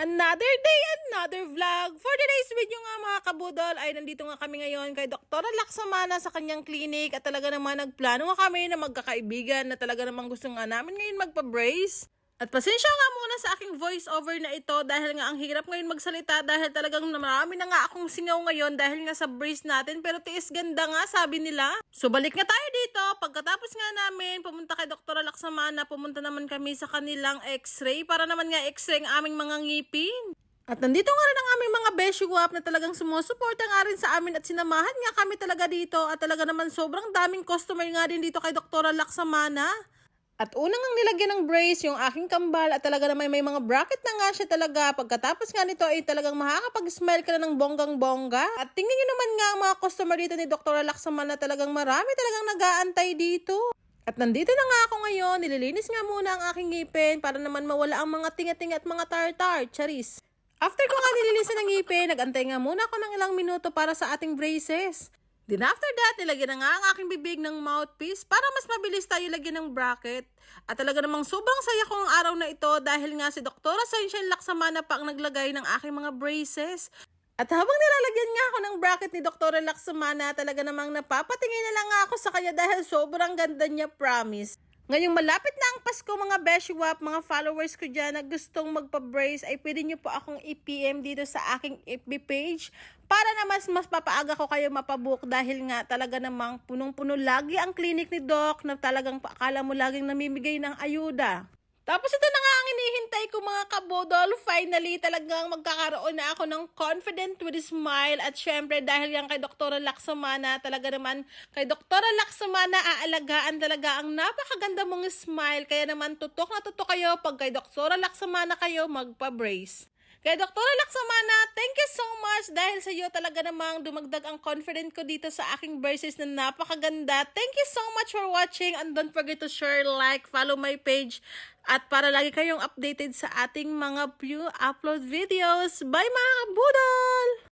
Another day, another vlog. For today's video nga mga kabudol ay nandito nga kami ngayon kay Dr. Laksamana sa kanyang clinic at talaga naman nagplano nga kami na magkakaibigan na talaga naman gusto nga namin ngayon magpa-brace. At pasensya nga muna sa aking voice over na ito dahil nga ang hirap ngayon magsalita dahil talagang marami na nga akong singaw ngayon dahil nga sa brace natin pero tiis ganda nga sabi nila. So balik nga tayo dito. Pagkatapos nga namin pumunta kay Dr. Laksamana, pumunta naman kami sa kanilang x-ray para naman nga x-ray ang aming mga ngipin. At nandito nga rin ang aming mga beshiwap na talagang sumusuporta nga rin sa amin at sinamahan nga kami talaga dito at talaga naman sobrang daming customer nga din dito kay Dr. Laksamana. At unang ang nilagyan ng brace yung aking kambal at talaga naman may mga bracket na nga siya talaga. Pagkatapos nga nito ay talagang makakapag-smile ka na ng bonggang-bongga. At tingnan nyo naman nga ang mga customer dito ni Dr. Laksamana na talagang marami talagang nag-aantay dito. At nandito na nga ako ngayon, nililinis nga muna ang aking ngipin para naman mawala ang mga tinga-tinga at mga tartar, charis. After ko nga nililisan ng ngipin, nag-antay nga muna ako ng ilang minuto para sa ating braces. Then after that, nilagyan na nga ang aking bibig ng mouthpiece para mas mabilis tayo lagyan ng bracket. At talaga namang sobrang saya ko ang araw na ito dahil nga si Dr. Sunshine Laksamana pa ang naglagay ng aking mga braces. At habang nilalagyan nga ako ng bracket ni Dr. Laksamana, talaga namang napapatingin na lang nga ako sa kanya dahil sobrang ganda niya, promise. Ngayong malapit na ang Pasko mga beshiwap, mga followers ko dyan na gustong magpa-brace ay pwede nyo po akong i-PM dito sa aking FB page para na mas papaaga ko kayo mapabook dahil nga talaga namang punong-puno lagi ang clinic ni Doc na talagang akala mo laging namimigay ng ayuda. Tapos ito na nga ang hinihintay ko mga kabodol. Finally, talagang magkakaroon na ako ng confident with a smile. At syempre, dahil yan kay Dr. Laksamana, talaga naman kay Dr. Laksamana, aalagaan talaga ang napakaganda mong smile. Kaya naman, tutok na tutok kayo pag kay Dr. Laksamana kayo magpa-brace. Kay Dr. Laksamana, thank you so much dahil sa iyo talaga namang dumagdag ang confident ko dito sa aking braces na napakaganda. Thank you so much for watching and don't forget to share, like, follow my page at para lagi kayong updated sa ating mga upload videos. Bye mga kabudol!